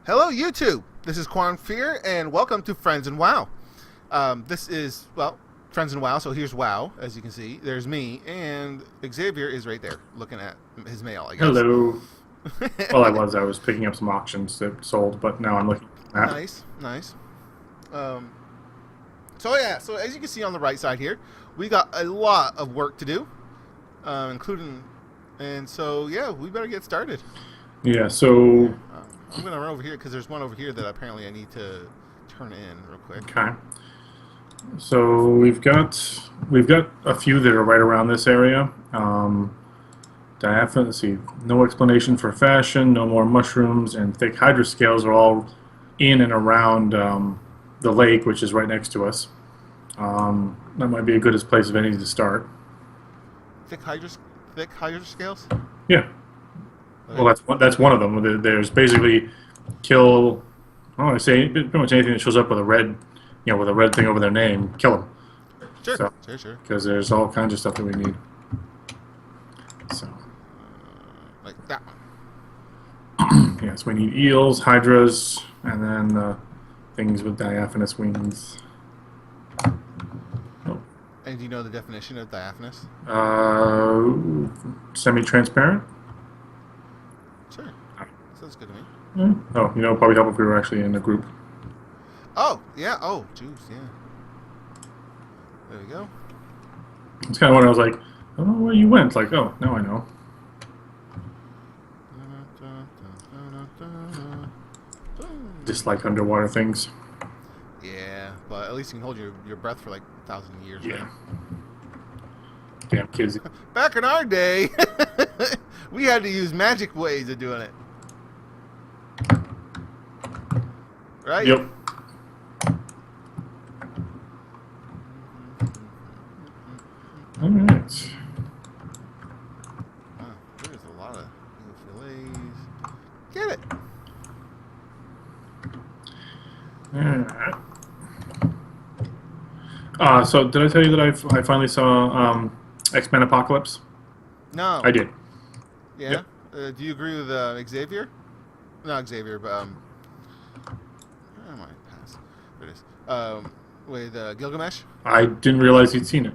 Hello, YouTube. This is Quan Fear, and welcome to Friends in WoW. This is, well, Friends in WoW, so here's WoW, as you can see. There's me, and Xavier is right there, looking at his mail, I guess. Hello. Well, I was picking up some auctions that sold, but now I'm looking at that. Nice, nice. So as you can see on the right side here, we got a lot of work to do, including, and so, yeah, we better get started. Yeah, so... I'm going to run over here, because there's one over here that apparently I need to turn in real quick. Okay. So we've got a few that are right around this area. Diaphanous, let's see, no explanation for fashion, no more mushrooms, and thick hydra scales are all in and around the lake, which is right next to us. That might be a good place of any to start. Thick hydra scales? Yeah. Okay. Well, that's one of them. There's basically kill. Oh, I say pretty much anything that shows up with a red, with a red thing over their name, kill them. Sure, So, sure. because there's all kinds of stuff that we need. So. Like that one. Yes, we need eels, hydras, and then things with diaphanous wings. Oh. And do you know the definition of diaphanous? Semi-transparent. Sure. Sounds good to me. Yeah. Oh, probably help if we were actually in a group. Oh, yeah. Oh, juice, yeah. There we go. It's kind of when I was like, I don't know where you went. Like, oh, now I know. Dislike underwater things. Yeah, but at least you can hold your breath for like 1,000 years. Yeah. Right? Damn kids. Back in our day, we had to use magic ways of doing it. Right? Yep. All right. Wow, there's a lot of fillets. Get it. So did I tell you that I finally saw X-Men Apocalypse? No. I did. Yeah? Yep. Do you agree with Xavier? Not Xavier, but I might pass. There it is. With Gilgamesh. I didn't realize he'd seen it.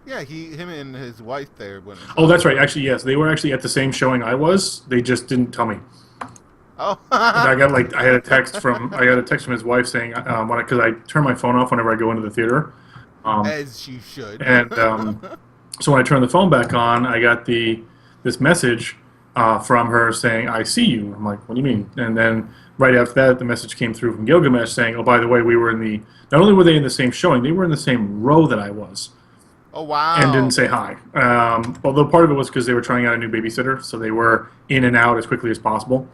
Yeah, him and his wife there went. Oh, that's right. Actually, yes, they were actually at the same showing I was. They just didn't tell me. Oh. I had a text from his wife saying because I turn my phone off whenever I go into the theater. As you should. And so when I turned the phone back on, I got this message from her saying, "I see you." I'm like, "What do you mean?" And then right after that, the message came through from Gilgamesh saying, "Oh, by the way, we were not only were they in the same showing, they were in the same row that I was." Oh, wow. And didn't say hi. Although part of it was because they were trying out a new babysitter, so they were in and out as quickly as possible.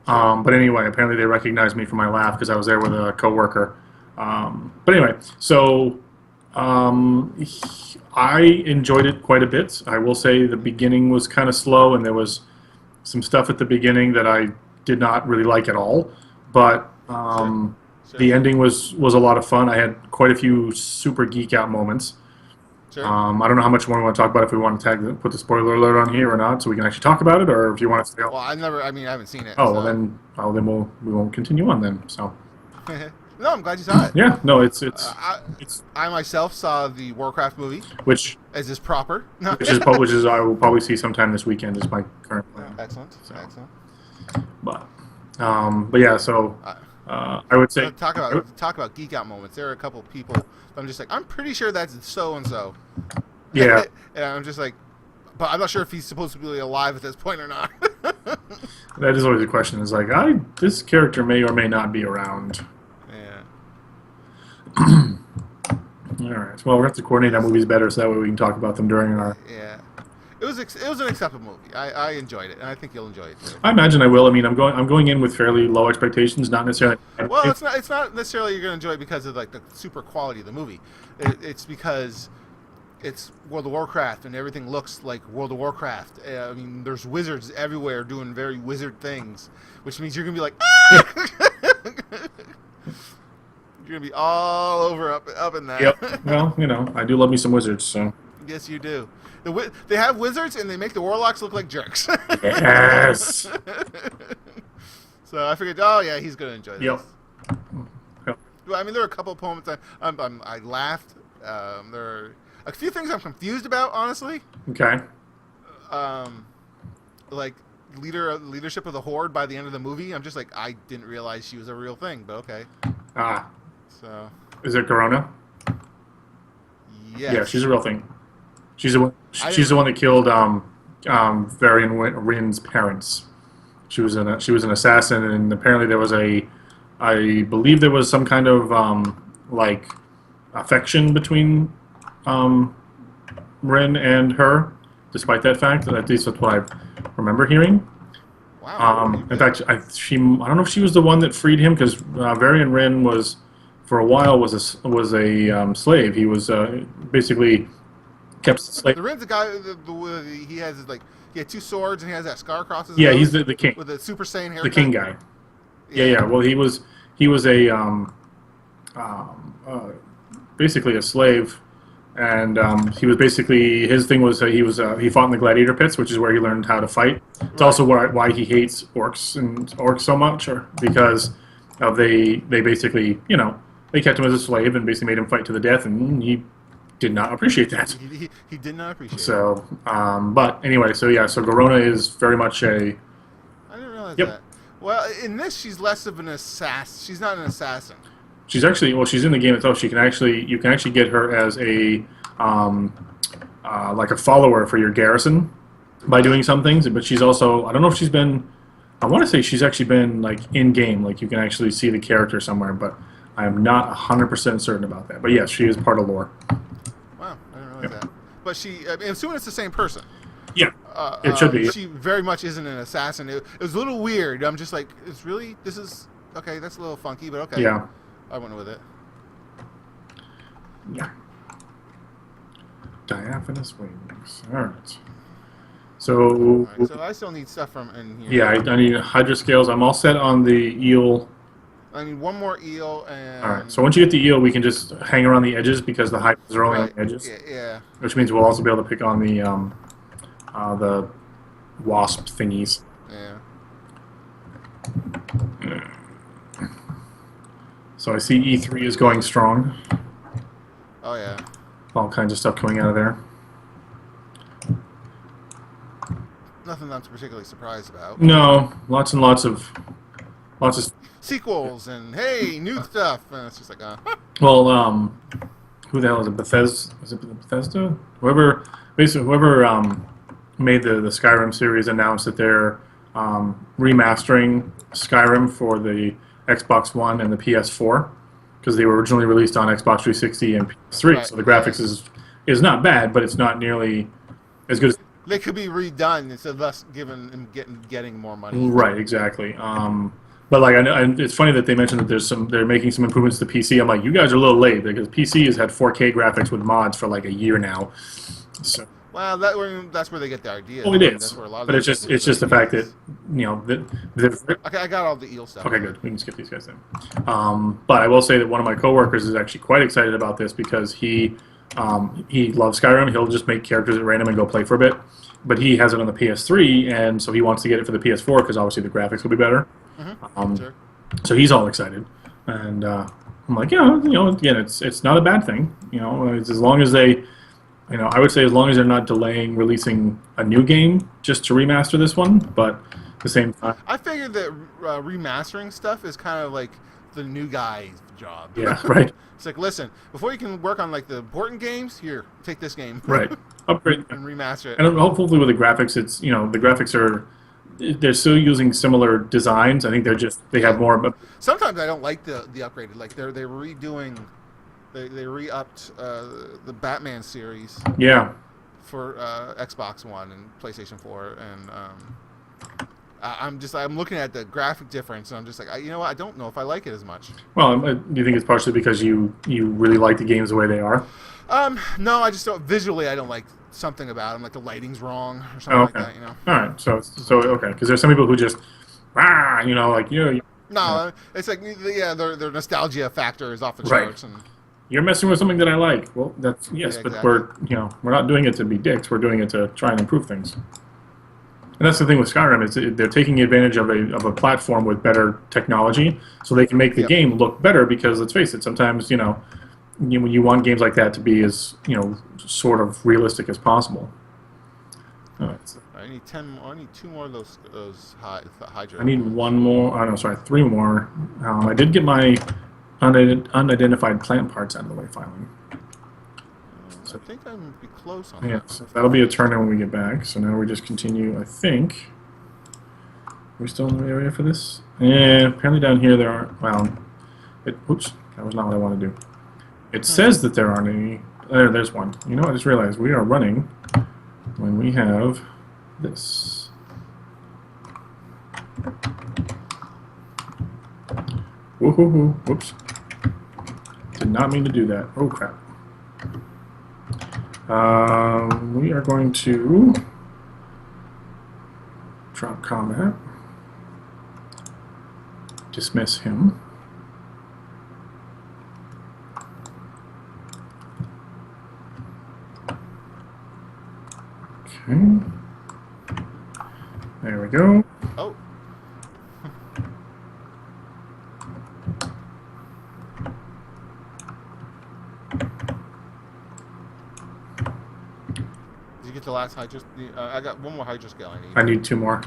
But anyway, apparently they recognized me from my laugh because I was there with a coworker. But anyway, so I enjoyed it quite a bit. I will say the beginning was kind of slow, and there was some stuff at the beginning that I did not really like at all. But Sure. the ending was a lot of fun. I had quite a few super geek out moments. Sure. I don't know how much more we want to talk about, if we want to put the spoiler alert on here or not, so we can actually talk about it, or if you want to stay. Well, I haven't seen it. Oh, so. well then we won't continue on then. So. No, I'm glad you saw it. Yeah, no, it's I myself saw the Warcraft movie, which as is proper. which is I will probably see sometime this weekend is my current plan. Excellent, So. excellent. But yeah, so I would say Talk about geek out moments. There are a couple people. I'm just like, I'm pretty sure that's so and so. Yeah. And I'm just like, but I'm not sure if he's supposed to be alive at this point or not. that is always the question. Is like, this character may or may not be around. Yeah. All right. Well, we're going to have to coordinate that movies better, so that way we can talk about them during our. Yeah. It was an acceptable movie. I enjoyed it, and I think you'll enjoy it too. I imagine I will. I mean, I'm going in with fairly low expectations, not necessarily. Well, it's not necessarily you're going to enjoy it because of like the super quality of the movie. It's because it's World of Warcraft and everything looks like World of Warcraft. I mean, there's wizards everywhere doing very wizard things, which means you're going to be like, ah! You're going to be all over up in that. Yep. Well, I do love me some wizards, so. Yes, you do. They have wizards, and they make the warlocks look like jerks. Yes. So I figured, oh yeah, he's gonna enjoy this. Yep. Yep. Well, I mean, there are a couple of moments I laughed. There are a few things I'm confused about, honestly. Okay. Like leadership of the Horde by the end of the movie. I'm just like, I didn't realize she was a real thing, but okay. Ah. So. Is it Corona? Yes. Yeah, she's a real thing. She's the one. She's the one that killed Varian Rin's parents. She was an assassin, and apparently there was I believe there was some kind of like affection between Rin and her, despite that fact. At least that's what I remember hearing. Wow. In fact, I don't know if she was the one that freed him, because Varian Rin was, for a while, was a slave. He was basically kept slave. The Rin's the guy. He has he had two swords and he has that scar across his. Yeah, nose he's the king. With the Super Saiyan haircut. The king guy. Yeah. Well, he was a basically a slave, and he was basically, his thing was he fought in the gladiator pits, which is where he learned how to fight. It's also why he hates orcs so much, because of they basically they kept him as a slave and basically made him fight to the death, and he did not appreciate that. He did not appreciate it. So, but anyway, so Garona is very much a. I didn't realize that. Well, in this, she's less of an assassin. She's not an assassin. She's actually, she's in the game itself. You can actually get her as a like a follower for your garrison by doing some things. But she's also, I don't know if she's been. I want to say she's actually been like in game, like you can actually see the character somewhere, but I am not 100% certain about that. But yes, she is part of lore. Wow, I didn't realize that. But I'm assuming it's the same person. Yeah, it should be. She very much isn't an assassin. It was a little weird. I'm just like, this is okay. That's a little funky, but okay. Yeah. I went with it. Yeah. Diaphanous wings. All right. So. So I still need stuff from in here. Yeah, I need Hydra scales. I'm all set on the eel. I need one more eel and. All right. So once you get the eel, we can just hang around the edges because the hydras are only on the edges. Yeah. Which means we'll also be able to pick on the wasp thingies. Yeah. So I see E3 is going strong. Oh yeah. All kinds of stuff coming out of there. Nothing I'm particularly surprised about. No, lots and lots of sequels and hey, new stuff, and it's just like Well, who the hell is it? Bethesda? Is it Bethesda? Whoever made the Skyrim series announced that they're remastering Skyrim for the Xbox One and the PS4, because they were originally released on Xbox 360 and PS3. Right, so the graphics is not bad, but it's not nearly as good as. They could be redone instead of us getting more money. Right, exactly. But like, it's funny that they mentioned that they're making some improvements to PC. I'm like, you guys are a little late, because PC has had 4K graphics with mods for like a year now. So. Well, that's where they get the idea. Oh, it is. That's where a lot of but it's just the fact that Okay, I got all the eel stuff. Okay, good. We can skip these guys then. But I will say that one of my coworkers is actually quite excited about this because he loves Skyrim. He'll just make characters at random and go play for a bit. But he has it on the PS3, and so he wants to get it for the PS4 because obviously the graphics will be better. Mm-hmm. Sure. So he's all excited, and I'm like, again, it's not a bad thing. It's as long as they. I would say as long as they're not delaying releasing a new game just to remaster this one, but at the same time... I figured that remastering stuff is kind of like the new guy's job. Yeah, right. It's like, listen, before you can work on like the important games, here, take this game. Right. Upgrade. And remaster it. And hopefully with the graphics, it's, the graphics are... They're still using similar designs. I think they have more... Sometimes I don't like the upgraded. Like, they're redoing... They re-upped the Batman series. Yeah. For Xbox One and PlayStation 4, and I'm looking at the graphic difference, and I'm just like, what? I don't know if I like it as much. Well, do you think it's partially because you really like the games the way they are? No, I just don't. Visually, I don't like something about them, like the lighting's wrong or something like that. All right, so okay, because there's some people who just, No, it's like their nostalgia factor is off the Right. charts, and you're messing with something that I like. Well, that's yes, Yeah, but exactly. we're not doing it to be dicks. We're doing it to try and improve things. And that's the thing with Skyrim is they're taking advantage of a platform with better technology, so they can make the Yep. game look better. Because let's face it, sometimes when you want games like that to be as sort of realistic as possible. All right, so I need 10. I need 2 more of those hydro. I need one more. Oh no, sorry, 3 more. I did get my unidentified plant parts out of the way finally. I think I'm be close on Yeah, that. so that'll be a turn when we get back. So now we just continue. I think. Are we still in the area for this? Yeah, apparently down here there aren't. Well, oops, that was not what I wanted to do. It says that there aren't any. There's one. You know, I just realized we are running when we have this. Woohoo! Whoops. Did not mean to do that. Oh crap. We are going to drop combat. Dismiss him. Okay. There we go. Oh. Did you get the last hydro? I got 1 more hydro scale I need. I need 2 more.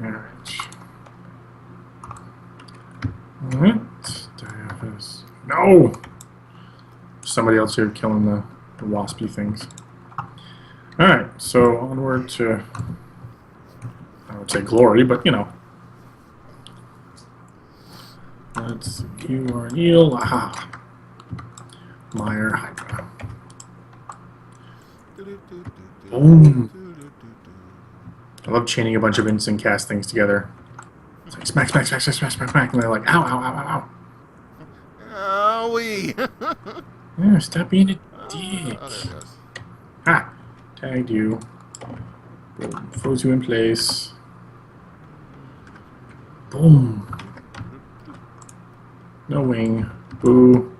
Alright. No! Somebody else here killing the waspy things. Alright, so onward to, I would say glory, but you are an eel. Aha. Meyer Hydra. Boom. I love chaining a bunch of instant cast things together. It's like smack, smack, smack, smack, smack, smack, smack, and they're like, ow, ow, ow, ow, ow. Owie. Yeah, stop being a dick. Oh, there it goes. Ah, tagged you. Boom, froze you in place. Boom. No wing. Boo.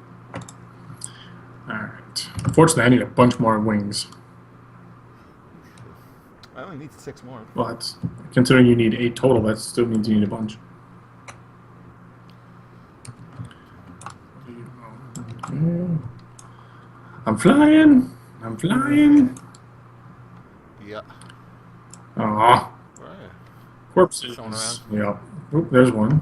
Alright. Unfortunately, I need a bunch more wings. I only need 6 more. Well, that's, considering you need 8 total, that still means you need a bunch. Okay. I'm flying! I'm flying! Yeah. Aw. Where are you? Corpses. Going around. Yep. Oop, there's one.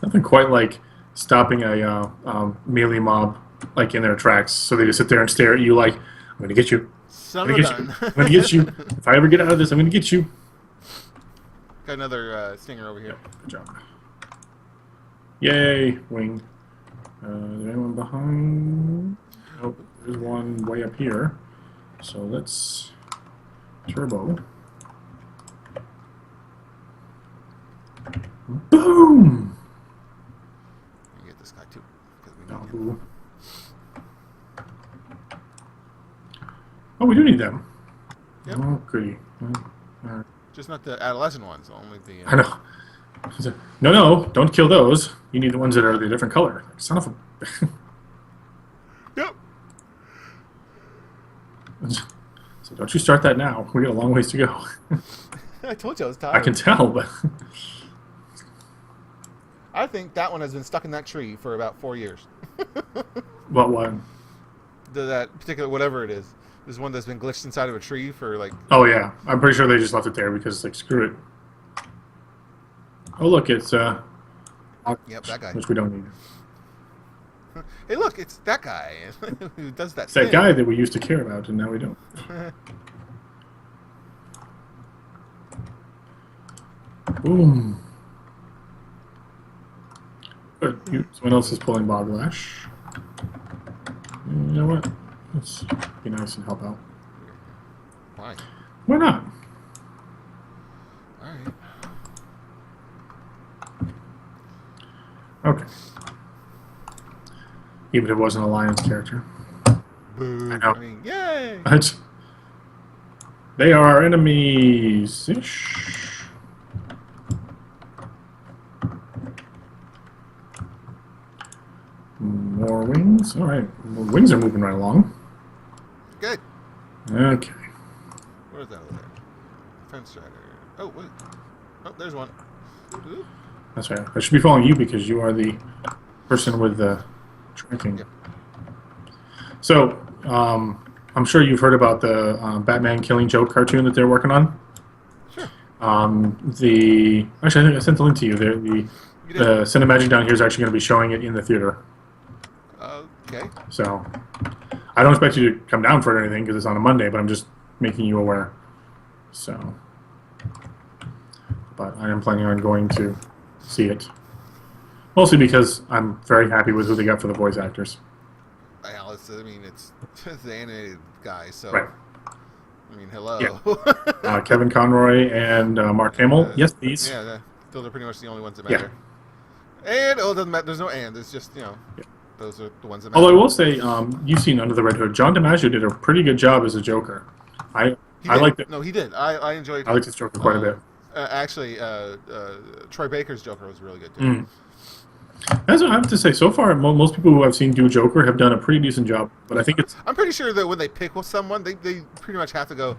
Nothing quite like stopping a melee mob like in their tracks. So they just sit there and stare at you like, I'm gonna get you. Son I'm of a gonna get you. gun. I'm gonna get you. If I ever get out of this, I'm gonna get you. Got another stinger over here. Yep, good job. Yay, wing. Is there anyone behind? Nope, there's one way up here. So let's turbo. Boom! Get this guy too, because we Oh, need him. boo. Oh, we do need them. Yep. Oh, goody. Alright. Just not the adolescent ones, only the. I know. No, no, don't kill those. You need the ones that are the different color. Son of a. Yep. So don't you start that now. We got a long ways to go. I told you I was tired. I can tell, but. I think that one has been stuck in that tree for about 4 years. What one? That particular whatever it is. There's one that's been glitched inside of a tree for like. Oh, yeah. I'm pretty sure they just left it there because, like, screw it. Oh, look, it's, Yep, that guy. which we don't need. Hey, look, it's that guy who does that. It's that thing. guy that we used to care about, and now we don't. Boom. Good. Someone else is pulling Boglash. You know what? Let's be nice and help out. Why? Why not? All right. Okay. Even if it wasn't a Lion's character. Boo. I know. I mean, yay. But they are our enemies ish. More wings. All right, wings are moving right along. Good. Okay. What is that over there? Fence strider. Oh, wait. Oh, there's one. Ooh. That's right. I should be following you because you are the person with the tracking. Yep. So, I'm sure you've heard about the Batman Killing Joke cartoon that they're working on. Sure. Actually, I think I sent the link to you. The Cinemagic down here is actually going to be showing it in the theater. Okay. So, I don't expect you to come down for it or anything because it's on a Monday, but I'm just making you aware. So, but I am planning on going to see it. Mostly because I'm very happy with who they got for the voice actors. I mean, it's the animated guy, so. Right. I mean, hello. Yeah. Kevin Conroy and Mark Hamill. Yes, please. Yeah, those are pretty much the only ones that matter. Yeah. And, it doesn't matter. There's no and. It's just, Yeah. Those are the ones that matter. Although I will say, you've seen Under the Red Hood. John DiMaggio did a pretty good job as a Joker. I liked it. No, he did. I enjoyed it. I liked his Joker quite a bit. Actually, Troy Baker's Joker was really good, too. Mm. That's what I have to say. So far, most people who I've seen do Joker have done a pretty decent job. But I think I'm pretty sure that when they pick with someone, they pretty much have to go,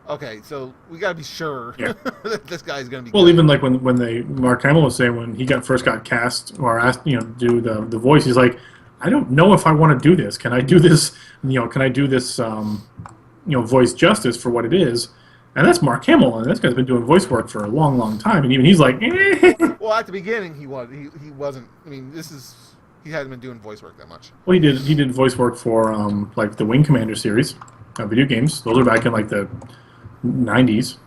okay, so we got to be sure that this guy's going to be well, good. even like when Mark Hamill was saying when he first got cast or asked, to do the voice, he's like, I don't know if I want to do this. Can I do this? Can I do this? Voice justice for what it is. And that's Mark Hamill, and this guy's been doing voice work for a long, long time, and even he's like, eh. Well, at the beginning, he wasn't. I mean, he hadn't been doing voice work that much. Well, he did voice work for like the Wing Commander series, video games. Those are back in like the 90s.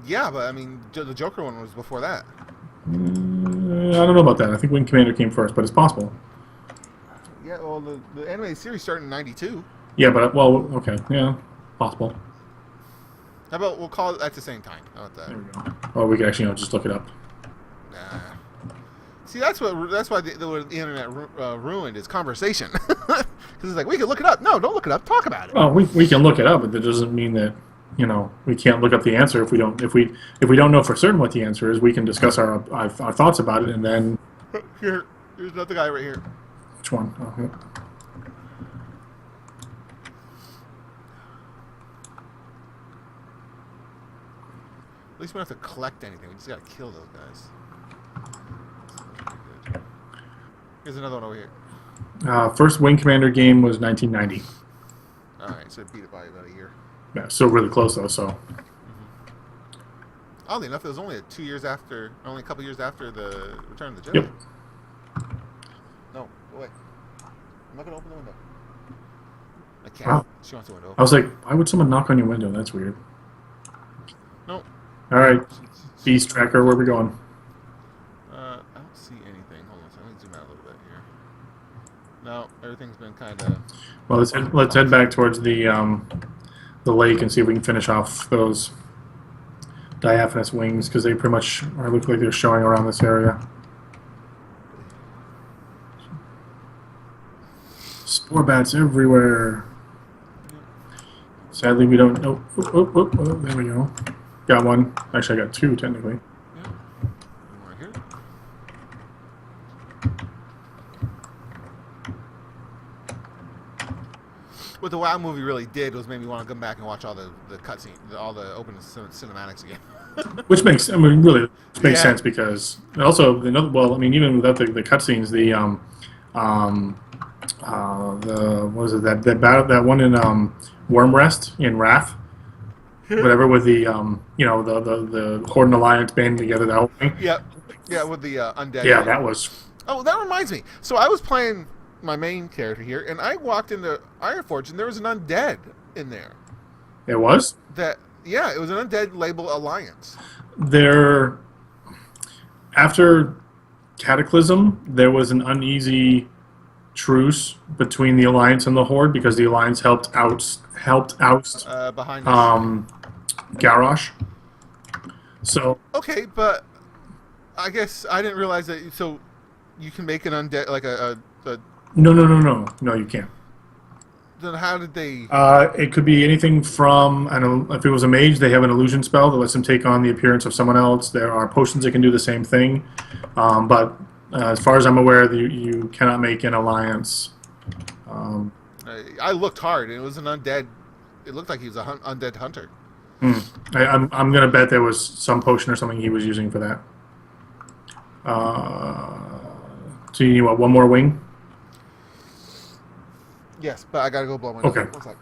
Yeah, but I mean, the Joker one was before that. I don't know about that. I think Wing Commander came first, but it's possible. Yeah, well, the animated series started in '92. Yeah, but okay, yeah, possible. How about we'll call it at the same time? How about that? There we go. Or we can actually just look it up. Nah. See, that's why the internet ruined is conversation. Because it's like we can look it up. No, don't look it up. Talk about it. Well, we can look it up, but that doesn't mean that we can't look up the answer if we don't know for certain what the answer is. We can discuss our thoughts about it, and then here's another guy right here. Which one? Oh, yeah. At least we don't have to collect anything. We just gotta kill those guys. Here's another one over here. First Wing Commander game was 1990. Alright, so I beat it by about a year. Yeah, still really close though. So. Oddly enough, it was only only a couple years after the Return of the Jedi. Yep. No, wait. I'm not gonna open the window. I can't. Wow. She wants the window. I was like, why would someone knock on your window? That's weird. No. All right, Beast Tracker, where are we going? I don't see anything. Hold on a second. Let me zoom out a little bit here. No, everything's been kind of. Well, let's head back towards the lake and see if we can finish off those diaphanous wings because they pretty much look like they're showing around this area. Spore bats everywhere. Sadly, we don't. Oh, there we go. Got one. Actually, I got two technically. Yeah. One right here. What the WoW movie really did was made me want to come back and watch all the cutscenes, all the open cinematics again. Which makes, really makes sense because also well, even without the cutscenes, the what was it that battle, that one in Wormrest in Wrath, whatever, with the the Horde and Alliance banding together, that whole thing. Yeah, with the undead. Yeah, that was. Oh, that reminds me. So I was playing my main character here, and I walked into Ironforge, and there was an undead in there. It was? Yeah, it was an undead label Alliance. There, after Cataclysm, there was an uneasy truce between the Alliance and the Horde because the Alliance helped oust behind us. Garrosh. So okay, but I guess I didn't realize that. So you can make an undead like a No, you can't. then how did they? It could be anything from, if it was a mage, they have an illusion spell that lets them take on the appearance of someone else. There are potions that can do the same thing. But as far as I'm aware, you cannot make an alliance. I looked hard, and it was an undead. It looked like he was a undead hunter. I'm going to bet there was some potion or something he was using for that. So you need, what, one more wing? Yes, but I gotta go blow my nose. Okay. 1 second.